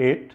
8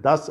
10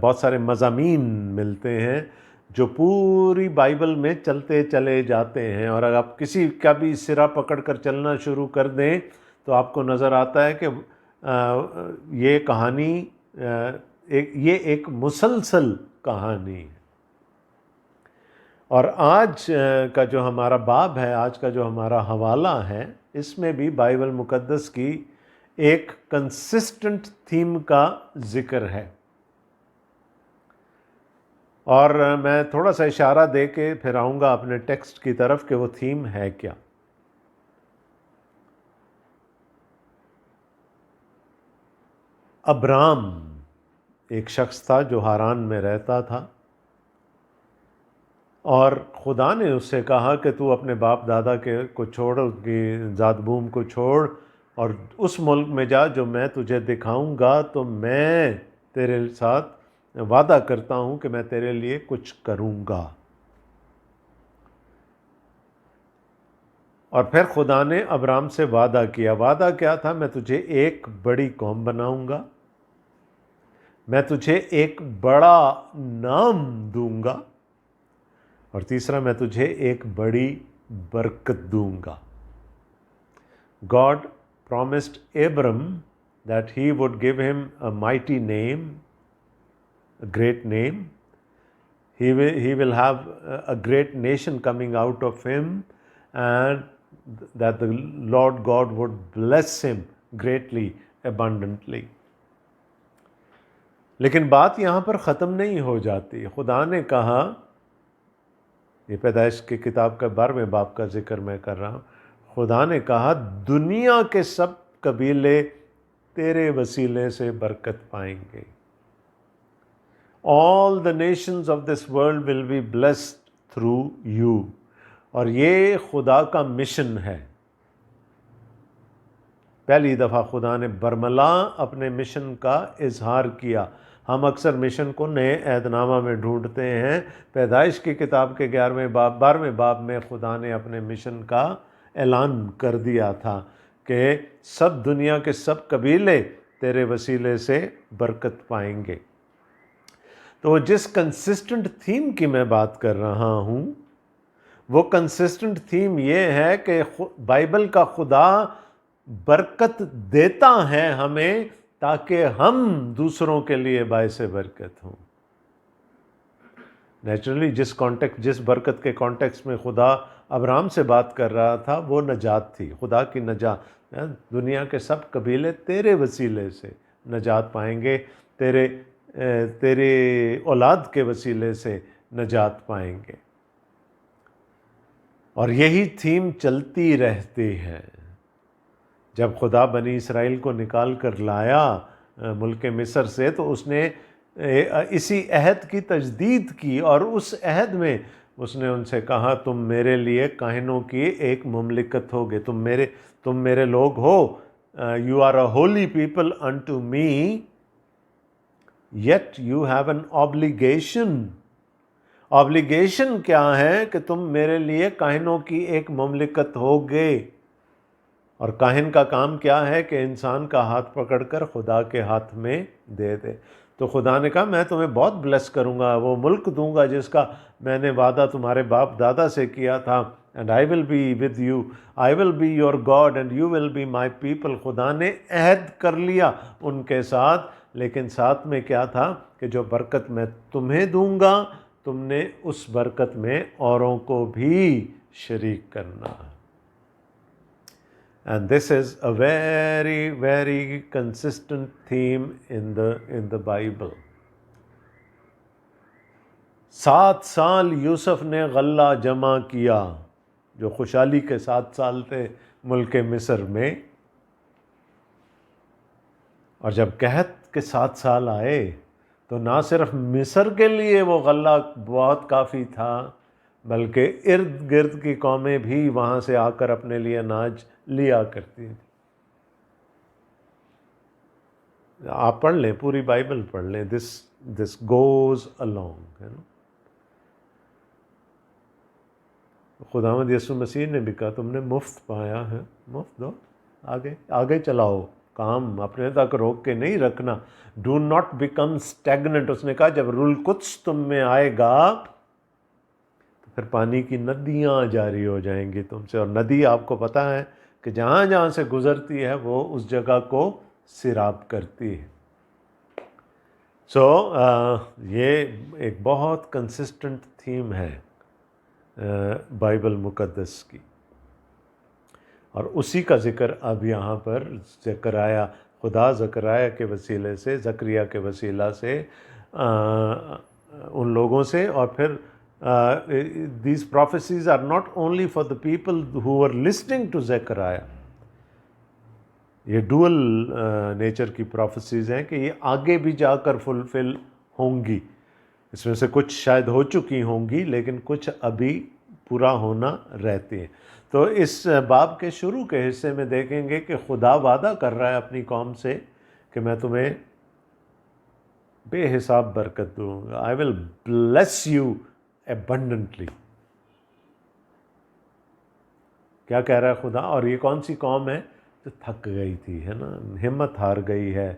بہت سارے مضامین ملتے ہیں جو پوری بائبل میں چلتے چلے جاتے ہیں، اور اگر آپ کسی کا بھی سرا پکڑ کر چلنا شروع کر دیں تو آپ کو نظر آتا ہے کہ یہ کہانی یہ ایک مسلسل کہانی ہے۔ اور آج کا جو ہمارا باب ہے، آج کا جو ہمارا حوالہ ہے، اس میں بھی بائبل مقدس کی ایک کنسسٹنٹ تھیم کا ذکر ہے، اور میں تھوڑا سا اشارہ دے کے پھر آؤں گا اپنے ٹیکسٹ کی طرف کہ وہ تھیم ہے کیا۔ ابرام ایک شخص تھا جو ہاران میں رہتا تھا، اور خدا نے اس سے کہا کہ تو اپنے باپ دادا کو چھوڑ، ان کی ذات بوم کو چھوڑ، اور اس ملک میں جا جو میں تجھے دکھاؤں گا، تو میں تیرے ساتھ وعدہ کرتا ہوں کہ میں تیرے لیے کچھ کروں گا۔ اور پھر خدا نے ابرام سے وعدہ کیا۔ وعدہ کیا تھا؟ میں تجھے ایک بڑی قوم بناؤں گا، میں تجھے ایک بڑا نام دوں گا، اور تیسرا میں تجھے ایک بڑی برکت دوں گا۔ God promised Abram that he would give him a mighty name, a great name. He will have a great nation coming out of him, and that the Lord God would bless him greatly, abundantly. لیکن بات یہاں پر ختم نہیں ہو جاتی۔ خدا نے کہا، یہ پیدائش کی کتاب کا 12ویں باب کا ذکر میں کر رہا ہوں، خدا نے کہا دنیا کے سب قبیلے تیرے وسیلے سے برکت پائیں گے۔ All the nations of this world will be blessed through you۔ اور یہ خدا کا مشن ہے۔ پہلی دفعہ خدا نے برملا اپنے مشن کا اظہار کیا۔ ہم اکثر مشن کو نئے عہد نامہ میں ڈھونڈتے ہیں۔ پیدائش کی کتاب کے 12ویں باب میں خدا نے اپنے مشن کا اعلان کر دیا تھا کہ سب دنیا کے سب قبیلے تیرے وسیلے سے برکت پائیں گے۔ تو جس کنسسٹنٹ تھیم کی میں بات کر رہا ہوں، وہ کنسسٹنٹ تھیم یہ ہے کہ بائبل کا خدا برکت دیتا ہے ہمیں تاکہ ہم دوسروں کے لیے باعث برکت ہوں۔ نیچرلی جس برکت کے کانٹیکس میں خدا ابرام سے بات کر رہا تھا وہ نجات تھی، خدا کی نجات۔ دنیا کے سب قبیلے تیرے وسیلے سے نجات پائیں گے، تیرے اولاد کے وسیلے سے نجات پائیں گے، اور یہی تھیم چلتی رہتی ہے۔ جب خدا بنی اسرائیل کو نکال کر لایا ملک مصر سے، تو اس نے اسی عہد کی تجدید کی، اور اس عہد میں اس نے ان سے کہا تم میرے لیے کاہنوں کی ایک مملکت ہوگے، تم میرے لوگ ہو، you are a holy people unto me, yet you have an obligation۔ obligation کیا ہے؟ کہ تم میرے لیے کاہنوں کی ایک مملکت ہوگے۔ اور کاہن کا کام کیا ہے؟ کہ انسان کا ہاتھ پکڑ کر خدا کے ہاتھ میں دے دے۔ تو خدا نے کہا میں تمہیں بہت بلیس کروں گا، وہ ملک دوں گا جس کا میں نے وعدہ تمہارے باپ دادا سے کیا تھا، and I will be with you, I will be your God and you will be my people. خدا نے عہد کر لیا ان کے ساتھ، لیکن ساتھ میں کیا تھا؟ کہ جو برکت میں تمہیں دوں گا، تم نے اس برکت میں اوروں کو بھی شریک کرنا ہے۔ And this is a very, very consistent theme in the Bible. 7 سال یوسف نے غلہ جمع کیا، جو خوشحالی کے 7 سال تھے ملک مصر میں، اور جب قحط کے 7 سال آئے تو نہ صرف مصر کے لیے وہ غلہ بہت کافی تھا، بلکہ ارد گرد کی قومیں بھی وہاں سے آ کر اپنے لیے اناج لیا کرتی تھی۔ آپ پڑھ لیں، پوری بائبل پڑھ لیں، دس گوز along، خداوند یسوع مسیح نے بھی کہا تم نے مفت پایا ہے، مفت دو، آگے چلاؤ۔ کام اپنے تک روک کے نہیں رکھنا. Do not become stagnant. اس نے کہا جب روح القدس تم میں آئے گا تو پھر پانی کی ندیاں جاری ہو جائیں گی تم سے. اور ندی آپ کو پتہ ہے کہ جہاں جہاں سے گزرتی ہے وہ اس جگہ کو سیراب کرتی ہے. سو یہ ایک بہت کنسسٹنٹ تھیم ہے بائبل مقدس کی، اور اسی کا ذکر اب یہاں پر زکریا، خدا زکریا کے وسیلے سے، زکریا کے وسیلہ سے ان لوگوں سے. اور پھر these prophecies are not only for the people who are listening to Zechariah. یہ ڈوئل نیچر کی پروفیسیز ہیں کہ یہ آگے بھی جا کر فلفل ہوں گی. اس میں سے کچھ شاید ہو چکی ہوں گی لیکن کچھ ابھی پورا ہونا رہتی ہیں. تو اس باب کے شروع کے حصے میں دیکھیں گے کہ خدا وعدہ کر رہا ہے اپنی قوم سے کہ میں تمہیں بے حساب برکت دوں گا. آئی ول بلیس یو ایبنڈنٹلی. کیا کہہ رہا ہے خدا؟ اور یہ کون سی قوم ہے جو تھک گئی تھی، ہے نا، ہمت ہار گئی ہے،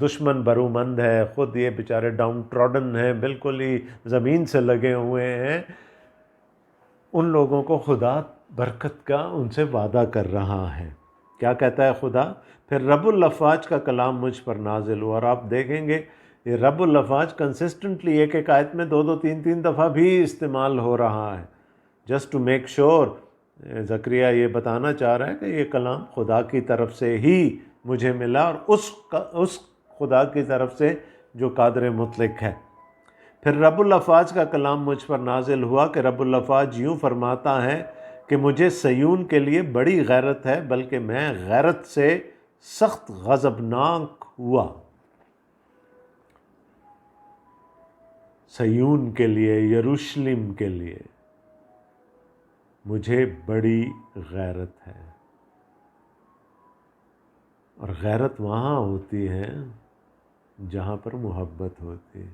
دشمن برومند ہے، خود یہ بیچارے ڈاؤن ٹراڈن ہیں، بالکل ہی زمین سے لگے ہوئے ہیں. ان لوگوں کو خدا برکت کا ان سے وعدہ کر رہا ہے. کیا کہتا ہے خدا؟ پھر رب الافواج کا کلام مجھ پر نازل ہوا. اور آپ دیکھیں گے یہ رب الافواج کنسسٹنٹلی ایک ایک آیت میں 2 3 دفعہ بھی استعمال ہو رہا ہے. جسٹ ٹو میک شور زکریا یہ بتانا چاہ رہا ہے کہ یہ کلام خدا کی طرف سے ہی مجھے ملا، اور اس خدا کی طرف سے جو قادر مطلق ہے. پھر رب الافواج کا کلام مجھ پر نازل ہوا کہ رب الافواج یوں فرماتا ہے کہ مجھے صیون کے لیے بڑی غیرت ہے، بلکہ میں غیرت سے سخت غضبناک ہوا. صیون کے لیے، یروشلم کے لیے مجھے بڑی غیرت ہے. اور غیرت وہاں ہوتی ہے جہاں پر محبت ہوتی ہے.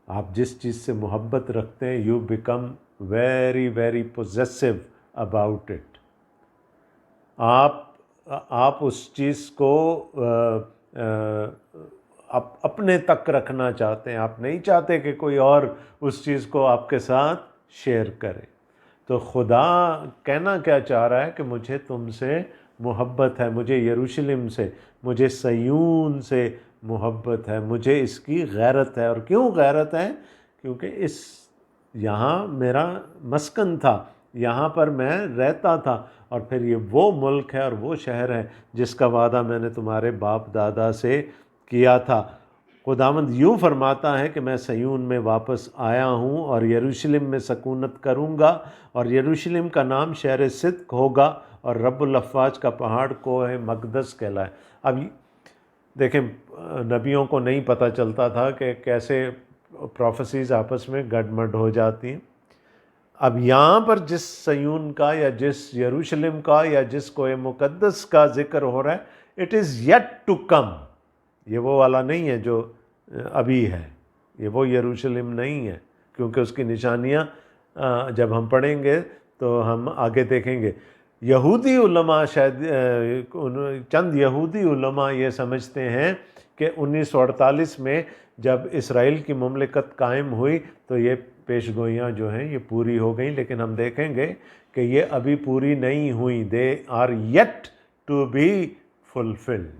آپ جس چیز سے محبت رکھتے ہیں you become very very possessive about it. آپ اس چیز کو اپنے تک رکھنا چاہتے ہیں. آپ نہیں چاہتے کہ کوئی اور اس چیز کو آپ کے ساتھ شیئر کرے. تو خدا کہنا کیا چاہ رہا ہے کہ مجھے تم سے محبت ہے، مجھے یروشلم سے، مجھے صیون سے محبت ہے، مجھے اس کی غیرت ہے. اور کیوں غیرت ہے؟ کیونکہ یہاں میرا مسکن تھا، یہاں پر میں رہتا تھا، اور پھر یہ وہ ملک ہے اور وہ شہر ہے جس کا وعدہ میں نے تمہارے باپ دادا سے کیا تھا. خداوند یوں فرماتا ہے کہ میں صیون میں واپس آیا ہوں اور یروشلم میں سکونت کروں گا، اور یروشلم کا نام شہر صدق ہوگا، اور رب الافواج کا پہاڑ کوہ مقدس کہلائے. اب دیکھیں نبیوں کو نہیں پتہ چلتا تھا کہ کیسے پروفیسیز آپس میں گڈمڈ ہو جاتی ہیں. اب یہاں پر جس صیون کا یا جس یروشلم کا یا جس کوہ مقدس کا ذکر ہو رہا ہے، it is yet to come. یہ وہ والا نہیں ہے جو ابھی ہے، یہ وہ یروشلم نہیں ہے، کیونکہ اس کی نشانیاں جب ہم پڑھیں گے تو ہم آگے دیکھیں گے. یہودی علماء شاید چند یہودی علماء یہ سمجھتے ہیں کہ 1948 میں جب اسرائیل کی مملکت قائم ہوئی تو یہ پیش گوئیاں جو ہیں یہ پوری ہو گئیں، لیکن ہم دیکھیں گے کہ یہ ابھی پوری نہیں ہوئیں. They are yet to be fulfilled.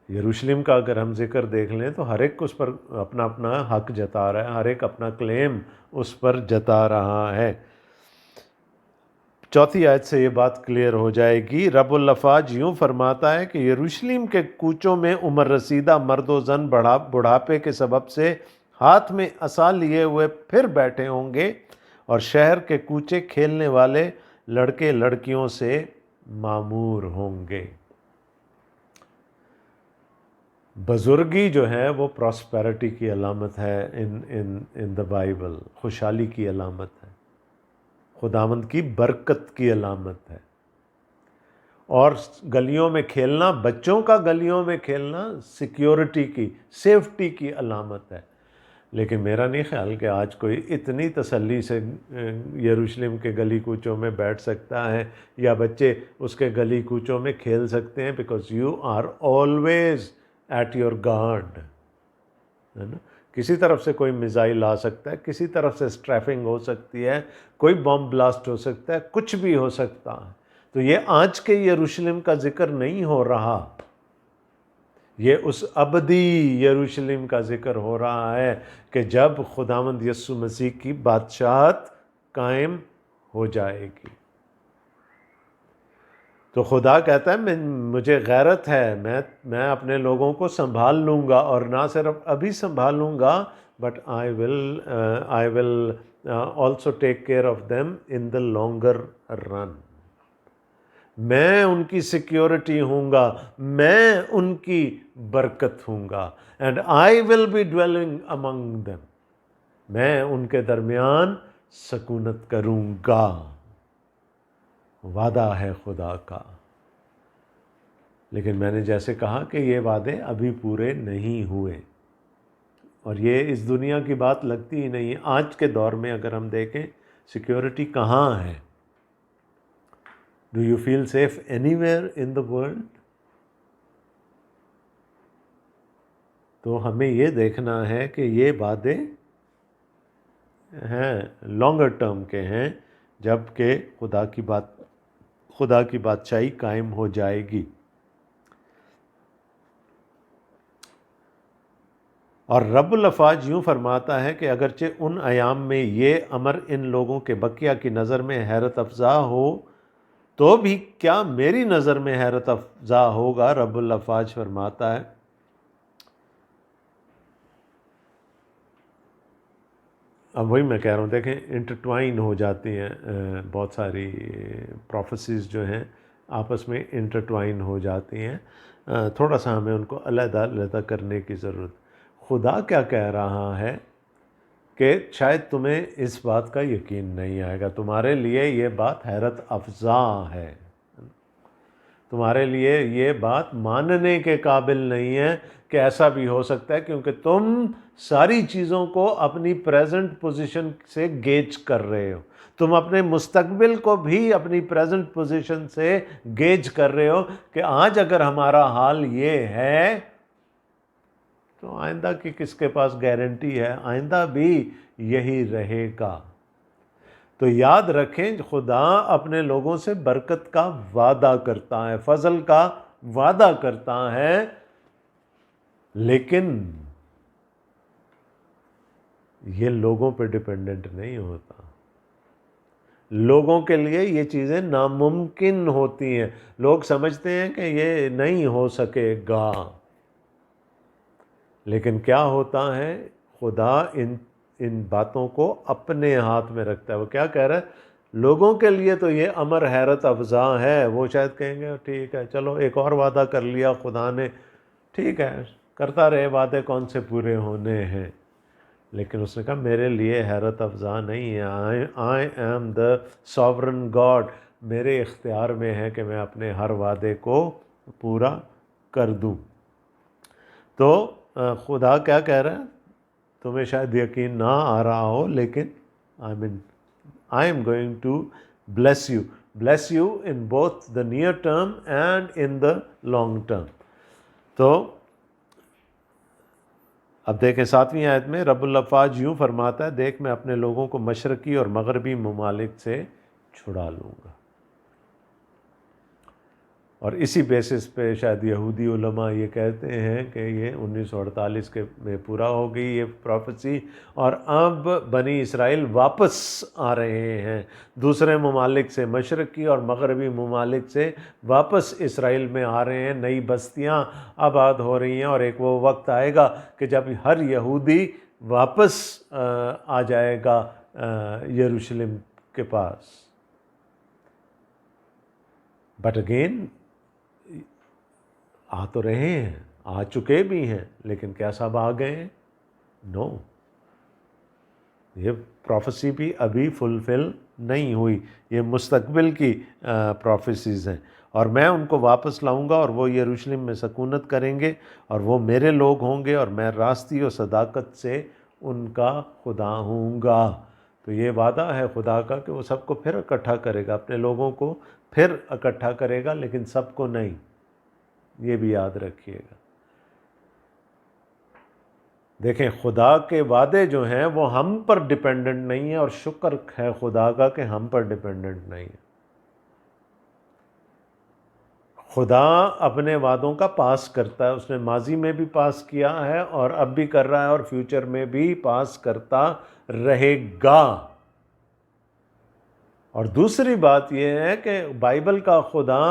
Jerusalem کا اگر ہم ذکر دیکھ لیں تو ہر ایک اس پر اپنا اپنا حق جتا رہا ہے، ہر ایک اپنا کلیم اس پر جتا رہا ہے. 4 آیت سے یہ بات کلیئر ہو جائے گی. رب الافواج یوں فرماتا ہے کہ یروشلم کے کوچوں میں عمر رسیدہ مرد و زن بڑھاپے کے سبب سے ہاتھ میں عصا لیے ہوئے پھر بیٹھے ہوں گے، اور شہر کے کوچے کھیلنے والے لڑکے لڑکیوں سے معمور ہوں گے. بزرگی جو ہے وہ پراسپیرٹی کی علامت ہے ان دا بائبل. خوشحالی کی علامت ہے، خداوند کی برکت کی علامت ہے. اور گلیوں میں کھیلنا، بچوں کا گلیوں میں کھیلنا سیکیورٹی کی، سیفٹی کی علامت ہے. لیکن میرا نہیں خیال کہ آج کوئی اتنی تسلی سے یروشلم کے گلی کوچوں میں بیٹھ سکتا ہے یا بچے اس کے گلی کوچوں میں کھیل سکتے ہیں، because you are always at your guard, ہے نا. کسی طرف سے کوئی میزائل آ سکتا ہے، کسی طرف سے اسٹریفنگ ہو سکتی ہے، کوئی بم بلاسٹ ہو سکتا ہے، کچھ بھی ہو سکتا ہے. تو یہ آج کے یروشلم کا ذکر نہیں ہو رہا، یہ اس ابدی یروشلم کا ذکر ہو رہا ہے کہ جب خداوند یسوع مسیح کی بادشاہت قائم ہو جائے گی. تو خدا کہتا ہے مجھے غیرت ہے، میں اپنے لوگوں کو سنبھال لوں گا، اور نہ صرف ابھی سنبھالوں گا but I will also take care of them in the longer run. میں ان کی سیکیورٹی ہوں گا، میں ان کی برکت ہوں گا. And I will be dwelling among them, میں ان کے درمیان سکونت کروں گا. وعدہ ہے خدا کا. لیکن میں نے جیسے کہا کہ یہ وعدے ابھی پورے نہیں ہوئے، اور یہ اس دنیا کی بات لگتی ہی نہیں ہے. آج کے دور میں اگر ہم دیکھیں سیکیورٹی کہاں ہے؟ Do you feel safe anywhere in the world? تو ہمیں یہ دیکھنا ہے کہ یہ وعدے ہیں لانگر ٹرم کے ہیں، جب کہ خدا کی بادشاہی قائم ہو جائے گی. اور رب الافواج یوں فرماتا ہے کہ اگرچہ ان ایام میں یہ امر ان لوگوں کے بقیہ کی نظر میں حیرت افزا ہو، تو بھی کیا میری نظر میں حیرت افزا ہوگا؟ رب الافواج فرماتا ہے. اب وہی میں کہہ رہا ہوں، دیکھیں انٹرٹوائن ہو جاتی ہیں بہت ساری پروفیسیز جو ہیں آپس میں انٹرٹوائن ہو جاتی ہیں. تھوڑا سا ہمیں ان کو علیحدہ علیحدہ کرنے کی ضرورت. خدا کیا کہہ رہا ہے کہ شاید تمہیں اس بات کا یقین نہیں آئے گا، تمہارے لیے یہ بات حیرت افزا ہے، تمہارے لیے یہ بات ماننے کے قابل نہیں ہے کہ ایسا بھی ہو سکتا ہے، کیونکہ تم ساری چیزوں کو اپنی پریزنٹ پوزیشن سے گیج کر رہے ہو. تم اپنے مستقبل کو بھی اپنی پریزنٹ پوزیشن سے گیج کر رہے ہو کہ آج اگر ہمارا حال یہ ہے تو آئندہ کی کس کے پاس گارنٹی ہے؟ آئندہ بھی یہی رہے گا. تو یاد رکھیں خدا اپنے لوگوں سے برکت کا وعدہ کرتا ہے، فضل کا وعدہ کرتا ہے، لیکن یہ لوگوں پہ ڈیپینڈنٹ نہیں ہوتا. لوگوں کے لیے یہ چیزیں ناممکن ہوتی ہیں. لوگ سمجھتے ہیں کہ یہ نہیں ہو سکے گا، لیکن کیا ہوتا ہے؟ خدا ان باتوں کو اپنے ہاتھ میں رکھتا ہے. وہ کیا کہہ رہا ہے؟ لوگوں کے لیے تو یہ امر حیرت افزا ہے. وہ شاید کہیں گے ٹھیک ہے چلو ایک اور وعدہ کر لیا خدا نے، ٹھیک ہے کرتا رہے، وعدے کون سے پورے ہونے ہیں. لیکن اس نے کہا میرے لیے حیرت افزا نہیں ہے. I am the sovereign God. میرے اختیار میں ہے کہ میں اپنے ہر وعدے کو پورا کر دوں. تو خدا کیا کہہ رہا ہے؟ تمہیں شاید یقین نہ آ رہا ہو، لیکن I am going to bless you in both the near term and in the long term. تو اب دیکھیں 7ویں آیت میں رب الافواج یوں فرماتا ہے، دیکھ میں اپنے لوگوں کو مشرقی اور مغربی ممالک سے چھڑا لوں گا. اور اسی بیسس پہ شاید یہودی علماء یہ کہتے ہیں کہ یہ 1948 کے میں پورا ہو گئی یہ پروفیسی، اور اب بنی اسرائیل واپس آ رہے ہیں دوسرے ممالک سے، مشرقی اور مغربی ممالک سے واپس اسرائیل میں آ رہے ہیں. نئی بستیاں آباد ہو رہی ہیں، اور ایک وہ وقت آئے گا کہ جب ہر یہودی واپس آ جائے گا یروشلم کے پاس. بٹ اگین آ تو رہے ہیں، آ چکے بھی ہیں، لیکن کیا سب آ گئے ہیں؟ نو. یہ پروفیسی بھی ابھی فلفل نہیں ہوئی، یہ مستقبل کی پروفیسیز ہیں. اور میں ان کو واپس لاؤں گا، اور وہ یروشلم میں سکونت کریں گے، اور وہ میرے لوگ ہوں گے، اور میں راستی اور صداقت سے ان کا خدا ہوں گا۔ تو یہ وعدہ ہے خدا کا کہ وہ سب کو پھر اکٹھا کرے گا، اپنے لوگوں کو پھر اکٹھا کرے گا، لیکن سب کو نہیں، یہ بھی یاد رکھیے گا۔ دیکھیں خدا کے وعدے جو ہیں وہ ہم پر ڈیپینڈنٹ نہیں ہیں، اور شکر ہے خدا کا کہ ہم پر ڈیپینڈنٹ نہیں ہے۔ خدا اپنے وعدوں کا پاس کرتا ہے، اس نے ماضی میں بھی پاس کیا ہے اور اب بھی کر رہا ہے اور فیوچر میں بھی پاس کرتا رہے گا۔ اور دوسری بات یہ ہے کہ بائبل کا خدا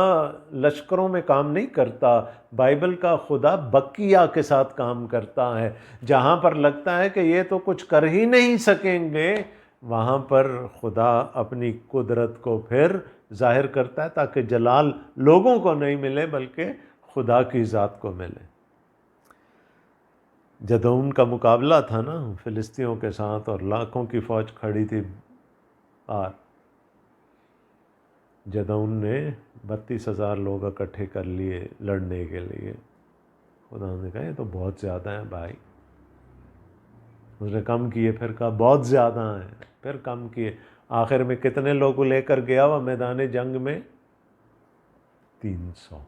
لشکروں میں کام نہیں کرتا، بائبل کا خدا بقیہ کے ساتھ کام کرتا ہے۔ جہاں پر لگتا ہے کہ یہ تو کچھ کر ہی نہیں سکیں گے، وہاں پر خدا اپنی قدرت کو پھر ظاہر کرتا ہے تاکہ جلال لوگوں کو نہیں ملے بلکہ خدا کی ذات کو ملے۔ جدعون کا مقابلہ تھا نا فلسطینیوں کے ساتھ، اور لاکھوں کی فوج کھڑی تھی باہر، جدعون نے 32,000 لوگ اکٹھے کر لیے لڑنے کے لیے۔ خدا نے کہا یہ تو بہت زیادہ ہیں بھائی، اس نے کم کیے، پھر کہا بہت زیادہ ہیں، پھر کم کیے، آخر میں کتنے لوگوں لے کر گیا وہ میدان جنگ میں؟ 300۔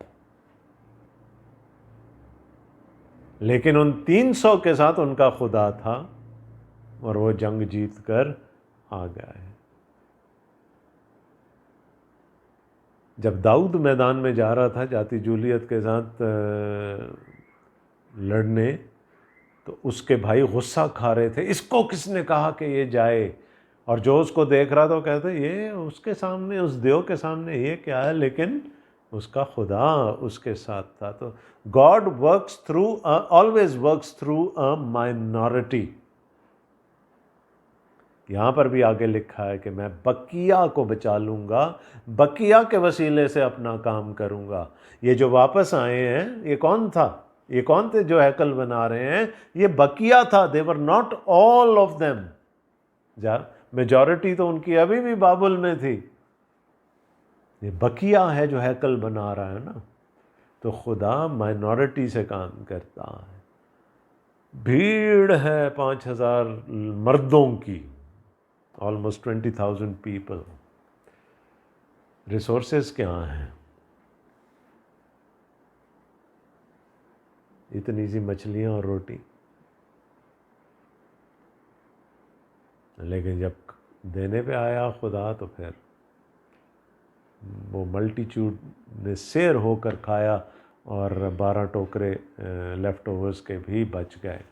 لیکن ان 300 کے ساتھ ان کا خدا تھا اور وہ جنگ جیت کر آ گئے۔ جب داؤد میدان میں جا رہا تھا جاتی جولیت کے ساتھ لڑنے، تو اس کے بھائی غصہ کھا رہے تھے، اس کو کس نے کہا کہ یہ جائے؟ اور جو اس کو دیکھ رہا تھا وہ کہتے یہ اس کے سامنے، اس دیو کے سامنے یہ کیا ہے؟ لیکن اس کا خدا اس کے ساتھ تھا۔ تو God works through always works through a minority. یہاں پر بھی آگے لکھا ہے کہ میں بقیہ کو بچا لوں گا، بقیہ کے وسیلے سے اپنا کام کروں گا۔ یہ جو واپس آئے ہیں یہ کون تھا؟ یہ کون تھے جو ہیکل بنا رہے ہیں؟ یہ بقیہ تھا۔ they were not all of them، majority تو ان کی ابھی بھی بابل میں تھی، یہ بقیہ ہے جو ہیکل بنا رہا ہے نا۔ تو خدا مائنورٹی سے کام کرتا ہے۔ بھیڑ ہے 5,000 مردوں کی، almost 20,000 people۔ ریسورسز کیا ہیں؟ اتنی سی مچھلیاں اور روٹی، لیکن جب دینے پہ آیا خدا تو پھر وہ ملٹیچیوڈ نے سیر ہو کر کھایا، اور 12 ٹوکرے لیفٹ اوورز کے بھی بچ گئے۔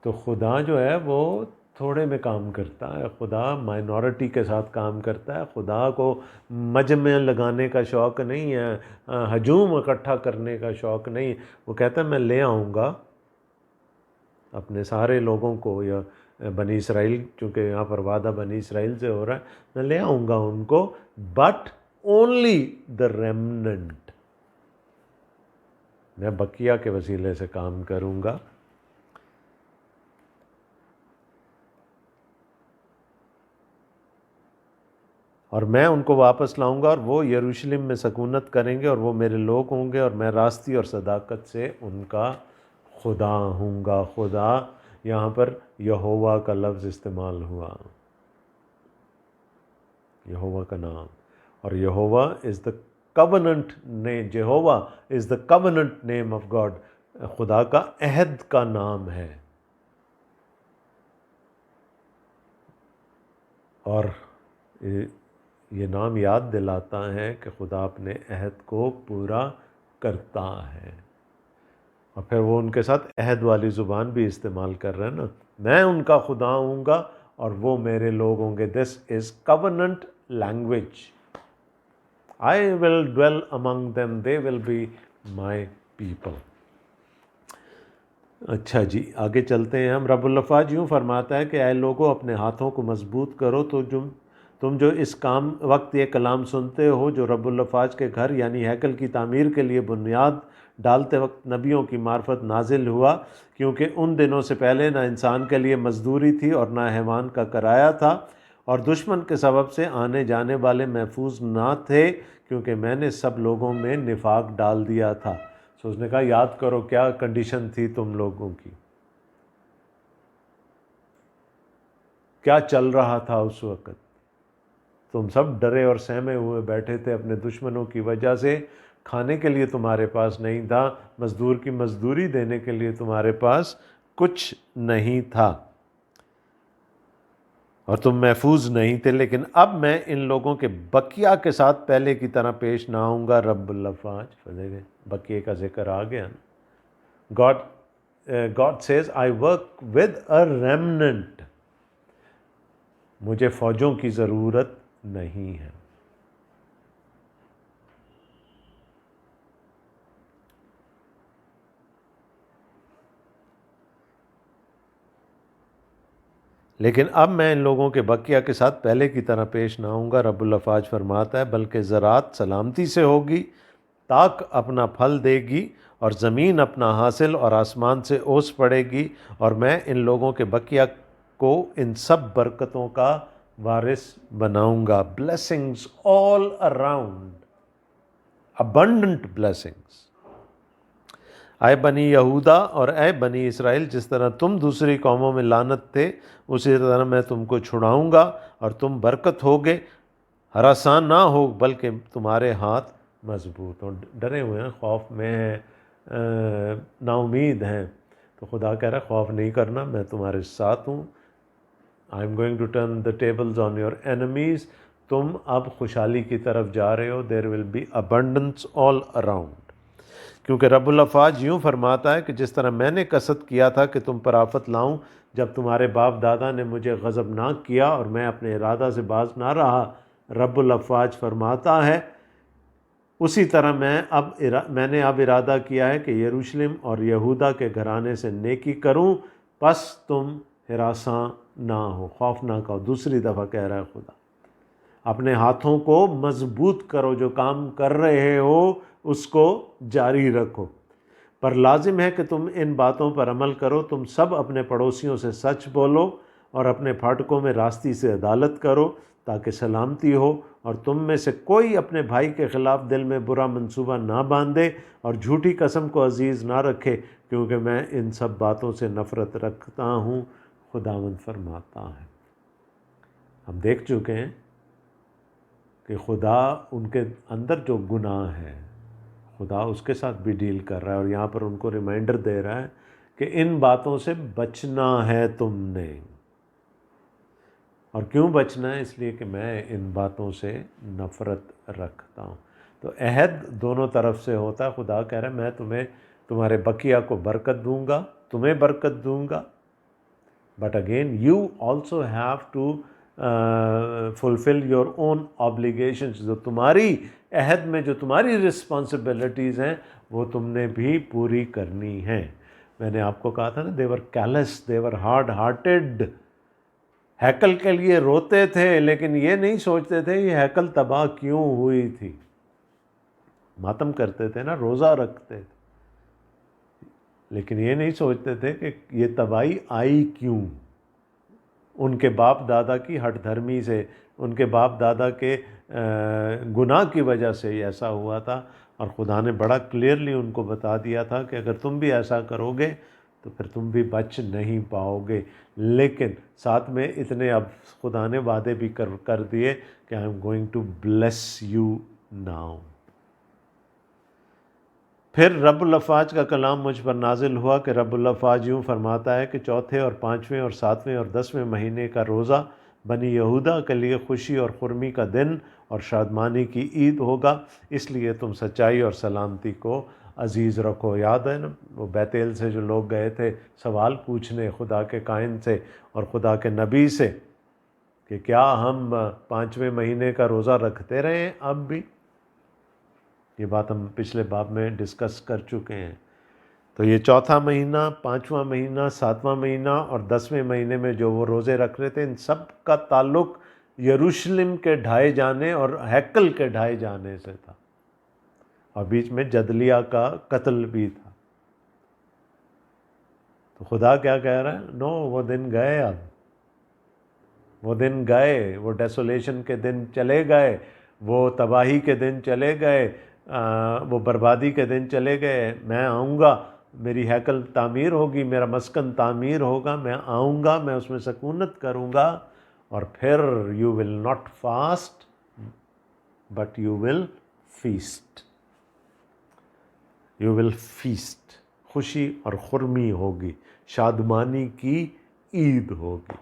تو خدا جو ہے وہ تھوڑے میں کام کرتا ہے، خدا مائنورٹی کے ساتھ کام کرتا ہے۔ خدا کو مجمع لگانے کا شوق نہیں ہے، ہجوم اکٹھا کرنے کا شوق نہیں۔ وہ کہتا ہے میں لے آؤں گا اپنے سارے لوگوں کو، یا بنی اسرائیل، چونکہ یہاں پر وعدہ بنی اسرائیل سے ہو رہا ہے، میں لے آؤں گا ان کو، بٹ اونلی دا ریمننٹ، میں بقیہ کے وسیلے سے کام کروں گا۔ اور میں ان کو واپس لاؤں گا، اور وہ یروشلم میں سکونت کریں گے، اور وہ میرے لوگ ہوں گے، اور میں راستی اور صداقت سے ان کا خدا ہوں گا۔ خدا یہاں پر یہوہ کا لفظ استعمال ہوا، یہوہ کا نام، اور یہوہ از دا covenant name، یہوہ is the covenant name of God، خدا کا عہد کا نام ہے۔ اور یہ نام یاد دلاتا ہے کہ خدا اپنے عہد کو پورا کرتا ہے، اور پھر وہ ان کے ساتھ عہد والی زبان بھی استعمال کر رہے ہیں نا، میں ان کا خدا ہوں گا اور وہ میرے لوگ ہوں گے۔ دس از covenant language۔ I will dwell among them, they will be my people۔ اچھا جی، آگے چلتے ہیں ہم۔ رب الافواج یوں فرماتا ہے کہ اے لوگو اپنے ہاتھوں کو مضبوط کرو، تو تم جو اس وقت یہ کلام سنتے ہو جو رب الافواج کے گھر یعنی ہیکل کی تعمیر کے لیے بنیاد ڈالتے وقت نبیوں کی معرفت نازل ہوا، کیونکہ ان دنوں سے پہلے نہ انسان کے لیے مزدوری تھی اور نہ حیوان کا کرایہ تھا، اور دشمن کے سبب سے آنے جانے والے محفوظ نہ تھے، کیونکہ میں نے سب لوگوں میں نفاق ڈال دیا تھا۔ سو اس نے کہا یاد کرو کیا کنڈیشن تھی تم لوگوں کی۔ کیا چل رہا تھا اس وقت؟ تم سب ڈرے اور سہمے ہوئے بیٹھے تھے اپنے دشمنوں کی وجہ سے، کھانے کے لیے تمہارے پاس نہیں تھا، مزدور کی مزدوری دینے کے لیے تمہارے پاس کچھ نہیں تھا، اور تم محفوظ نہیں تھے۔ لیکن اب میں ان لوگوں کے بقیہ کے ساتھ پہلے کی طرح پیش نہ آؤں گا۔ رب الافواج، بقیے کا ذکر آ گیا نا۔ God says, I work with a remnant. مجھے فوجوں کی ضرورت نہیں ہے۔ لیکن اب میں ان لوگوں کے بقیہ کے ساتھ پہلے کی طرح پیش نہ آؤں گا، رب الافواج فرماتا ہے، بلکہ زراعت سلامتی سے ہوگی، تاک اپنا پھل دے گی اور زمین اپنا حاصل، اور آسمان سے اوس پڑے گی، اور میں ان لوگوں کے بقیہ کو ان سب برکتوں کا وارث بناؤں گا۔ blessings all around, abundant blessings۔ اے بنی یہودا اور اے بنی اسرائیل، جس طرح تم دوسری قوموں میں لعنت تھے، اسی طرح میں تم کو چھڑاؤں گا اور تم برکت ہوگے، ہراساں نہ ہو بلکہ تمہارے ہاتھ مضبوط ہوں۔ ڈرے ہوئے ہیں، خوف میں ہیں، نا امید ہیں، تو خدا کہہ رہا ہے خوف نہیں کرنا، میں تمہارے ساتھ ہوں۔ I am going to turn the tables on your enemies۔ تم اب خوشحالی کی طرف جا رہے ہو۔ There will be abundance all around۔ کیونکہ رب الافواج یوں فرماتا ہے کہ جس طرح میں نے قصد کیا تھا کہ تم پر آفت لاؤں جب تمہارے باپ دادا نے مجھے غضبناک کیا اور میں اپنے ارادہ سے باز نہ رہا، رب الافواج فرماتا ہے، اسی طرح میں نے اب ارادہ کیا ہے کہ یروشلم اور یہودا کے گھرانے سے نیکی کروں، پس تم ہراساں نہ ہو، خوف نہ ہو۔ دوسری دفعہ کہہ رہا ہے خدا، اپنے ہاتھوں کو مضبوط کرو، جو کام کر رہے ہو اس کو جاری رکھو، پر لازم ہے کہ تم ان باتوں پر عمل کرو۔ تم سب اپنے پڑوسیوں سے سچ بولو اور اپنے پھاٹکوں میں راستی سے عدالت کرو، تاکہ سلامتی ہو، اور تم میں سے کوئی اپنے بھائی کے خلاف دل میں برا منصوبہ نہ باندھے اور جھوٹی قسم کو عزیز نہ رکھے، کیونکہ میں ان سب باتوں سے نفرت رکھتا ہوں، خداوند فرماتا ہے۔ ہم دیکھ چکے ہیں کہ خدا ان کے اندر جو گناہ ہے، خدا اس کے ساتھ بھی ڈیل کر رہا ہے، اور یہاں پر ان کو ریمائنڈر دے رہا ہے کہ ان باتوں سے بچنا ہے تم نے۔ اور کیوں بچنا ہے؟ اس لیے کہ میں ان باتوں سے نفرت رکھتا ہوں۔ تو عہد دونوں طرف سے ہوتا ہے۔ خدا کہہ رہا ہے میں تمہیں، تمہارے بقیہ کو برکت دوں گا، تمہیں برکت دوں گا، but again you also have to fulfil your own obligations. جو تمہاری عہد میں جو تمہاری رسپانسبلٹیز ہیں وہ تم نے بھی پوری کرنی ہیں۔ میں نے آپ کو کہا تھا نا، they were callous, they were hard hearted۔ ہیکل کے لیے روتے تھے، لیکن یہ نہیں سوچتے تھے یہ ہیکل تباہ کیوں ہوئی تھی۔ ماتم کرتے تھے نا، روزہ رکھتے تھے، لیکن یہ نہیں سوچتے تھے کہ یہ تباہی آئی کیوں۔ ان کے باپ دادا کی ہٹ دھرمی سے، ان کے باپ دادا کے گناہ کی وجہ سے ایسا ہوا تھا، اور خدا نے بڑا کلیئرلی ان کو بتا دیا تھا کہ اگر تم بھی ایسا کرو گے تو پھر تم بھی بچ نہیں پاؤ گے۔ لیکن ساتھ میں اتنے اب خدا نے وعدے بھی کر دیے کہ I am going to bless you now. پھر رب الافواج کا کلام مجھ پر نازل ہوا کہ رب الافواج یوں فرماتا ہے کہ چوتھے اور پانچویں اور ساتویں اور 10ویں مہینے کا روزہ بنی یہودا کے لیے خوشی اور خرمی کا دن اور شادمانی کی عید ہوگا، اس لیے تم سچائی اور سلامتی کو عزیز رکھو۔ یاد ہے نا وہ بیتیل سے جو لوگ گئے تھے سوال پوچھنے خدا کے کائن سے اور خدا کے نبی سے کہ کیا ہم 5ویں مہینے کا روزہ رکھتے رہے ہیں اب بھی؟ یہ بات ہم پچھلے باب میں ڈسکس کر چکے ہیں۔ تو یہ چوتھا مہینہ، 5واں مہینہ، 7واں مہینہ اور 10ویں مہینے میں جو وہ روزے رکھ رہے تھے، ان سب کا تعلق یروشلم کے ڈھائے جانے اور ہیکل کے ڈھائے جانے سے تھا، اور بیچ میں جدلیہ کا قتل بھی تھا۔ تو خدا کیا کہہ رہا ہے؟ نو، وہ دن گئے، اب وہ دن گئے، وہ ڈیسولیشن کے دن چلے گئے، وہ تباہی کے دن چلے گئے، وہ بربادی کے دن چلے گئے۔ میں آؤں گا میری ہیکل تعمیر ہوگی، میرا مسکن تعمیر ہوگا، میں آؤں گا، میں اس میں سکونت کروں گا، اور پھر you will not fast but you will feast, you will feast, خوشی اور خرمی ہوگی، شادمانی کی عید ہوگی۔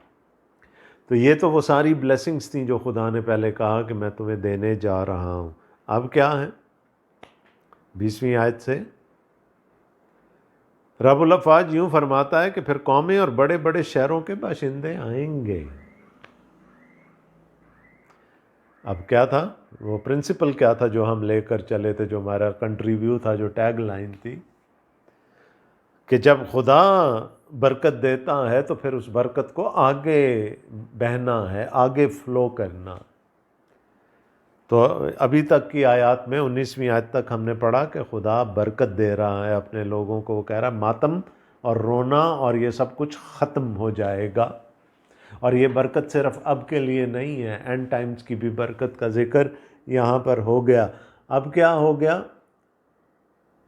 تو یہ تو وہ ساری بلیسنگز تھیں جو خدا نے پہلے کہا کہ میں تمہیں دینے جا رہا ہوں۔ اب کیا ہے 20ویں آیت سے؟ رب الافواج یوں فرماتا ہے کہ پھر قومیں اور بڑے بڑے شہروں کے باشندے آئیں گے۔ اب کیا تھا وہ پرنسپل، کیا تھا جو ہم لے کر چلے تھے، جو ہمارا کنٹریبیو تھا، جو ٹیگ لائن تھی کہ جب خدا برکت دیتا ہے تو پھر اس برکت کو آگے بہنا ہے، آگے فلو کرنا۔ تو ابھی تک کی آیات میں 19ویں آیت تک ہم نے پڑھا کہ خدا برکت دے رہا ہے اپنے لوگوں کو، وہ کہہ رہا ہے ماتم اور رونا اور یہ سب کچھ ختم ہو جائے گا، اور یہ برکت صرف اب کے لیے نہیں ہے، اینڈ ٹائمز کی بھی برکت کا ذکر یہاں پر ہو گیا۔ اب کیا ہو گیا؟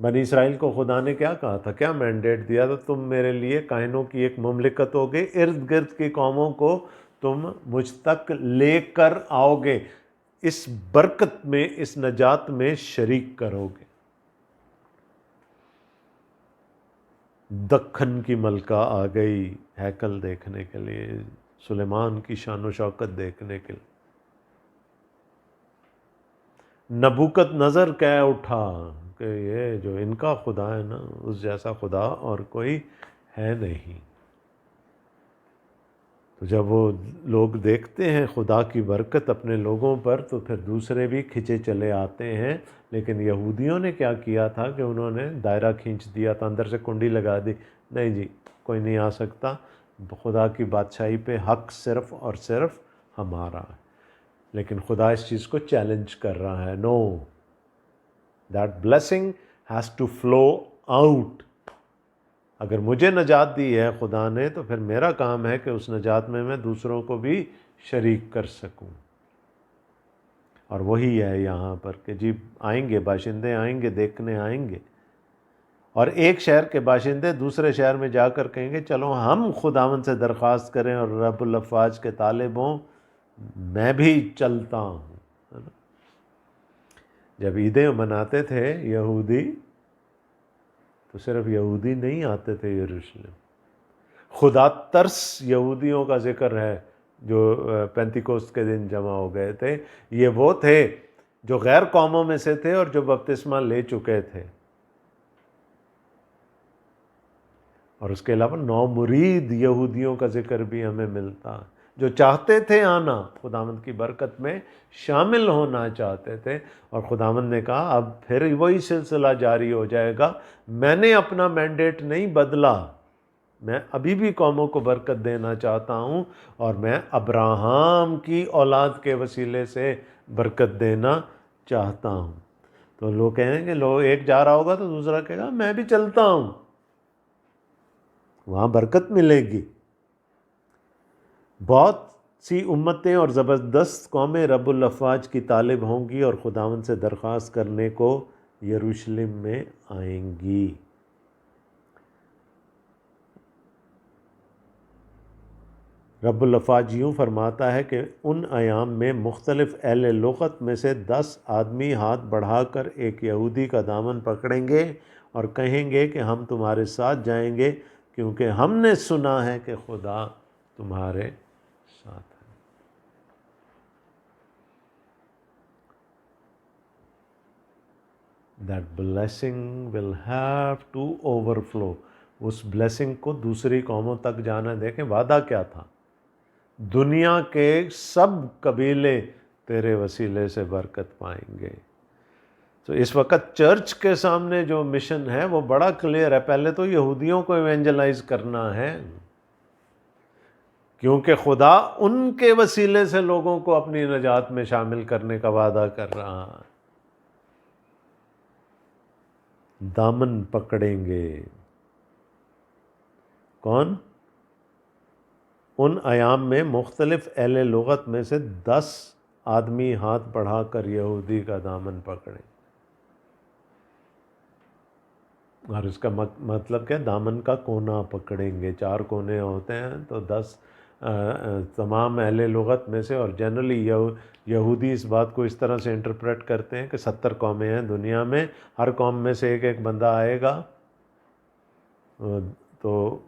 بنی اسرائیل کو خدا نے کیا کہا تھا، کیا مینڈیٹ دیا تھا؟ تم میرے لیے کائنوں کی ایک مملکت ہوگے، ارد گرد کی قوموں کو تم مجھ تک لے کر آؤ گے، اس برکت میں، اس نجات میں شریک کرو گے۔ دکن کی ملکہ آ گئی ہیکل دیکھنے کے لیے، سلیمان کی شان و شوکت دیکھنے کے لیے۔ نبوکت نظر کہہ اٹھا کہ یہ جو ان کا خدا ہے نا، اس جیسا خدا اور کوئی ہے نہیں۔ تو جب وہ لوگ دیکھتے ہیں خدا کی برکت اپنے لوگوں پر تو پھر دوسرے بھی کھنچے چلے آتے ہیں۔ لیکن یہودیوں نے کیا کیا تھا کہ انہوں نے دائرہ کھینچ دیا تھا، اندر سے کنڈی لگا دی، نہیں جی کوئی نہیں آ سکتا، خدا کی بادشاہی پہ حق صرف اور صرف ہمارا ہے۔ لیکن خدا اس چیز کو چیلنج کر رہا ہے، no, that blessing has to flow out. اگر مجھے نجات دی ہے خدا نے تو پھر میرا کام ہے کہ اس نجات میں دوسروں کو بھی شریک کر سکوں۔ اور وہی ہے یہاں پر کہ جی آئیں گے باشندے، آئیں گے دیکھنے آئیں گے، اور ایک شہر کے باشندے دوسرے شہر میں جا کر کہیں گے چلو ہم خداوند سے درخواست کریں اور رب الافواج کے طالب ہوں، میں بھی چلتا ہوں۔ جب عیدیں مناتے تھے یہودی تو صرف یہودی نہیں آتے تھے یروشلم، خدا ترس یہودیوں کا ذکر ہے جو پینتیکوست کے دن جمع ہو گئے تھے۔ یہ وہ تھے جو غیر قوموں میں سے تھے اور جو بپتسمہ لے چکے تھے، اور اس کے علاوہ 9 مرید یہودیوں کا ذکر بھی ہمیں ملتا، جو چاہتے تھے آنا، خداوند کی برکت میں شامل ہونا چاہتے تھے۔ اور خداوند نے کہا اب پھر وہی سلسلہ جاری ہو جائے گا، میں نے اپنا مینڈیٹ نہیں بدلا، میں ابھی بھی قوموں کو برکت دینا چاہتا ہوں، اور میں ابراہیم کی اولاد کے وسیلے سے برکت دینا چاہتا ہوں۔ تو لوگ کہیں گے، لوگ ایک جا رہا ہوگا تو دوسرا کہے گا میں بھی چلتا ہوں، وہاں برکت ملے گی۔ بہت سی امتیں اور زبردست قومیں رب الافواج کی طالب ہوں گی اور خداوند سے درخواست کرنے کو یروشلم میں آئیں گی۔ رب الافواج یوں فرماتا ہے کہ ان ایام میں مختلف اہل لغت میں سے 10 آدمی ہاتھ بڑھا کر ایک یہودی کا دامن پکڑیں گے اور کہیں گے کہ ہم تمہارے ساتھ جائیں گے کیونکہ ہم نے سنا ہے کہ خدا تمہارے ساتھ ہے۔ That blessing will have to overflow۔ اس بلیسنگ کو دوسری قوموں تک جانا۔ دیکھیں وعدہ کیا تھا، دنیا کے سب قبیلے تیرے وسیلے سے برکت پائیں گے۔ تو اس وقت چرچ کے سامنے جو مشن ہے وہ بڑا کلیئر ہے، پہلے تو یہودیوں کو ایونجلائز کرنا ہے، کیونکہ خدا ان کے وسیلے سے لوگوں کو اپنی نجات میں شامل کرنے کا وعدہ کر رہا ہے۔ دامن پکڑیں گے کون؟ ان ایام میں مختلف اہل لغت میں سے 10 آدمی ہاتھ بڑھا کر یہودی کا دامن پکڑیں۔ اور اس کا مطلب کیا؟ دامن کا کونا پکڑیں گے. 4 کونے ہوتے ہیں تو 10 تمام اہل لغت میں سے، اور جنرلی یہودی اس بات کو اس طرح سے انٹرپریٹ کرتے ہیں کہ 70 قومیں ہیں دنیا میں، ہر قوم میں سے ایک ایک بندہ آئے گا، تو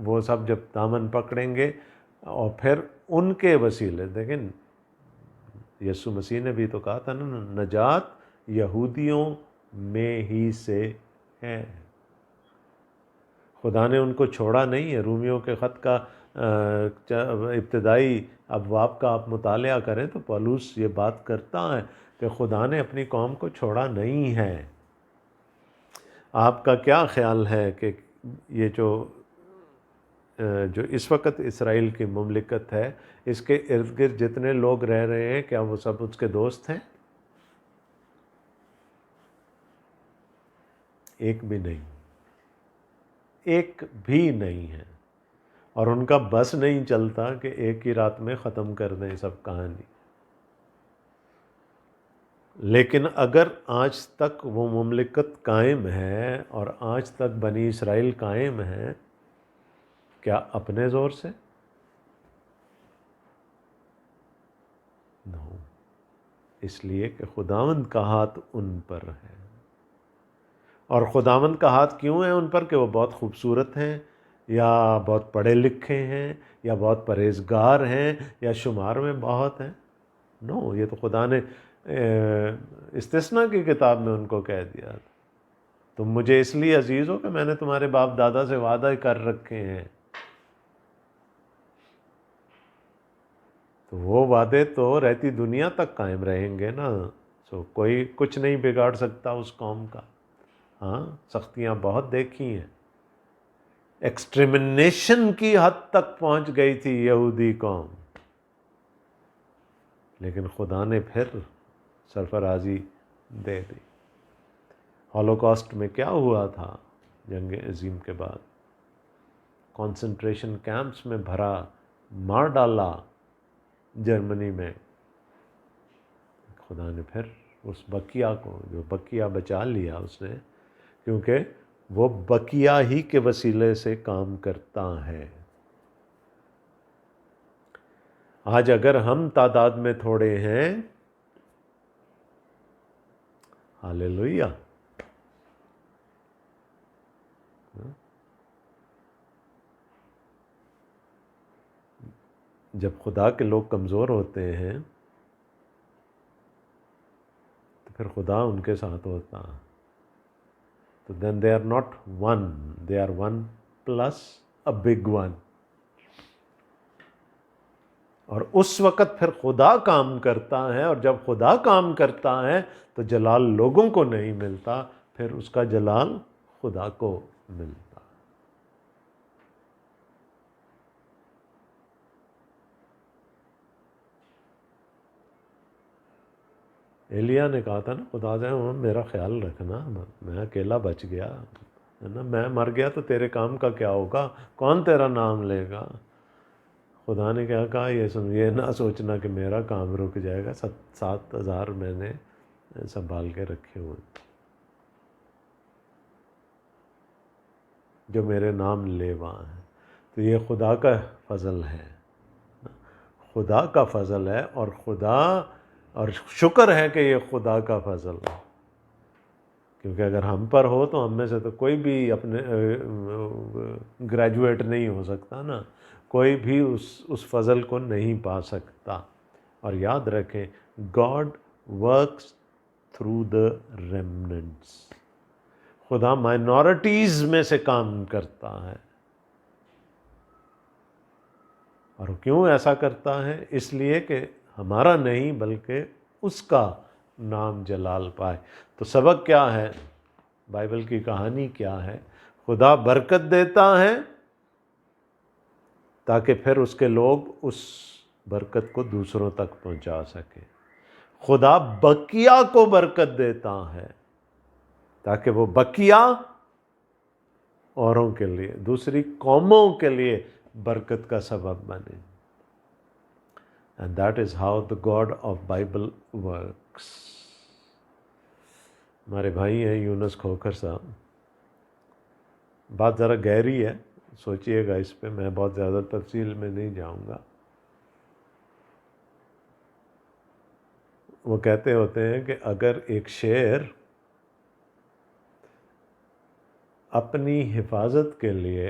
وہ سب جب دامن پکڑیں گے اور پھر ان کے وسیلے، دیکھیں یسوع مسیح نے بھی تو کہا تھا نا، نجات یہودیوں میں ہی سے ہے. خدا نے ان کو چھوڑا نہیں ہے. رومیوں کے خط کا ابتدائی ابواب کا آپ مطالعہ کریں تو پولس یہ بات کرتا ہے کہ خدا نے اپنی قوم کو چھوڑا نہیں ہے. آپ کا کیا خیال ہے کہ یہ جو اس وقت اسرائیل کی مملکت ہے، اس کے ارد گرد جتنے لوگ رہ رہے ہیں، کیا وہ سب اس کے دوست ہیں؟ ایک بھی نہیں، ایک بھی نہیں ہے. اور ان کا بس نہیں چلتا کہ ایک ہی رات میں ختم کر دیں سب کہانی. لیکن اگر آج تک وہ مملکت قائم ہے اور آج تک بنی اسرائیل قائم ہے، کیا اپنے زور سے؟ نو. اس لیے کہ خداوند کا ہاتھ ان پر ہے. اور خداوند کا ہاتھ کیوں ہے ان پر؟ کہ وہ بہت خوبصورت ہیں، یا بہت پڑھے لکھے ہیں، یا بہت پرہیزگار ہیں، یا شمار میں بہت ہیں. نو، یہ تو خدا نے استثناء کی کتاب میں ان کو کہہ دیا تھا، تم مجھے اس لیے عزیز ہو کہ میں نے تمہارے باپ دادا سے وعدہ کر رکھے ہیں. تو وہ وعدے تو رہتی دنیا تک قائم رہیں گے نا. کوئی کچھ نہیں بگاڑ سکتا اس قوم کا. ہاں، سختیاں بہت دیکھی ہیں، ایکسٹرمنیشن کی حد تک پہنچ گئی تھی یہودی قوم، لیکن خدا نے پھر سرفرازی دے دی. ہولوکاسٹ میں کیا ہوا تھا؟ جنگ عظیم کے بعد کنسنٹریشن کیمپس میں بھرا، مار ڈالا جرمنی میں. خدا نے پھر اس بقیہ کو، جو بقیہ بچا لیا اس نے، کیونکہ وہ بقیہ ہی کے وسیلے سے کام کرتا ہے. آج اگر ہم تعداد میں تھوڑے ہیں، ہاللیلویہ، جب خدا کے لوگ کمزور ہوتے ہیں تو پھر خدا ان کے ساتھ ہوتا ہے. تو then they are not one, they are one plus a big one. اور اس وقت پھر خدا کام کرتا ہے، اور جب خدا کام کرتا ہے تو جلال لوگوں کو نہیں ملتا، پھر اس کا جلال خدا کو ملتا. ایلیا نے کہا تھا نا، خدا سے میرا خیال رکھنا، میں اکیلا بچ گیا ہے نا، میں مر گیا تو تیرے کام کا کیا ہوگا؟ کون تیرا نام لے گا؟ خدا نے کیا کہا؟ یہ نہ سوچنا کہ میرا کام رک جائے گا، 7,000 میں نے سنبھال کے رکھے ہوئے جو میرے نام لیوا ہیں. تو یہ خدا کا فضل ہے، خدا کا فضل ہے. اور شکر ہے کہ یہ خدا کا فضل ہے، کیونکہ اگر ہم پر ہو تو ہم میں سے تو کوئی بھی اپنے گریجویٹ نہیں ہو سکتا نا، کوئی بھی اس فضل کو نہیں پا سکتا. اور یاد رکھیں، گاڈ ورکس تھرو دا ریمننٹس. خدا مائنورٹیز میں سے کام کرتا ہے. اور کیوں ایسا کرتا ہے؟ اس لیے کہ ہمارا نہیں بلکہ اس کا نام جلال پائے. تو سبق کیا ہے؟ بائبل کی کہانی کیا ہے؟ خدا برکت دیتا ہے تاکہ پھر اس کے لوگ اس برکت کو دوسروں تک پہنچا سکیں. خدا بقیہ کو برکت دیتا ہے تاکہ وہ بقیہ اوروں کے لیے، دوسری قوموں کے لیے برکت کا سبب بنے. And that is how the God of Bible works. ہمارے بھائی ہیں یونس کھوکھر صاحب، بات ذرا گہری ہے، سوچئے گا اس پہ، میں بہت زیادہ تفصیل میں نہیں جاؤں گا۔ وہ کہتے ہوتے ہیں کہ اگر ایک شیر اپنی حفاظت کے لیے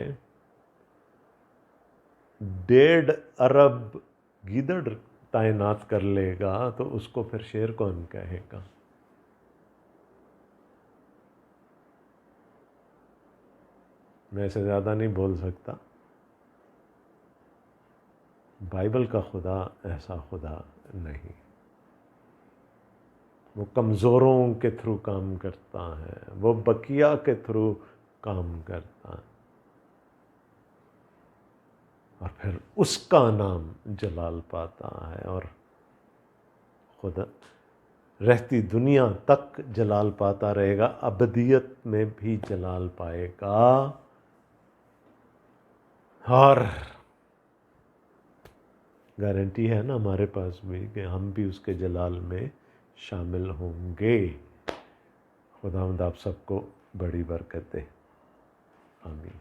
1.5 ارب گیدڑ تعینات کر لے گا تو اس کو پھر شیر کون کہے گا؟ میں اسے زیادہ نہیں بول سکتا۔ بائبل کا خدا ایسا خدا نہیں، وہ کمزوروں کے تھرو کام کرتا ہے، وہ بقیہ کے تھرو کام کرتا ہے، اور پھر اس کا نام جلال پاتا ہے، اور خدا رہتی دنیا تک جلال پاتا رہے گا، ابدیت میں بھی جلال پائے گا، اور گارنٹی ہے نا ہمارے پاس بھی کہ ہم بھی اس کے جلال میں شامل ہوں گے۔ خداوند آپ سب کو بڑی برکت دے، آمین۔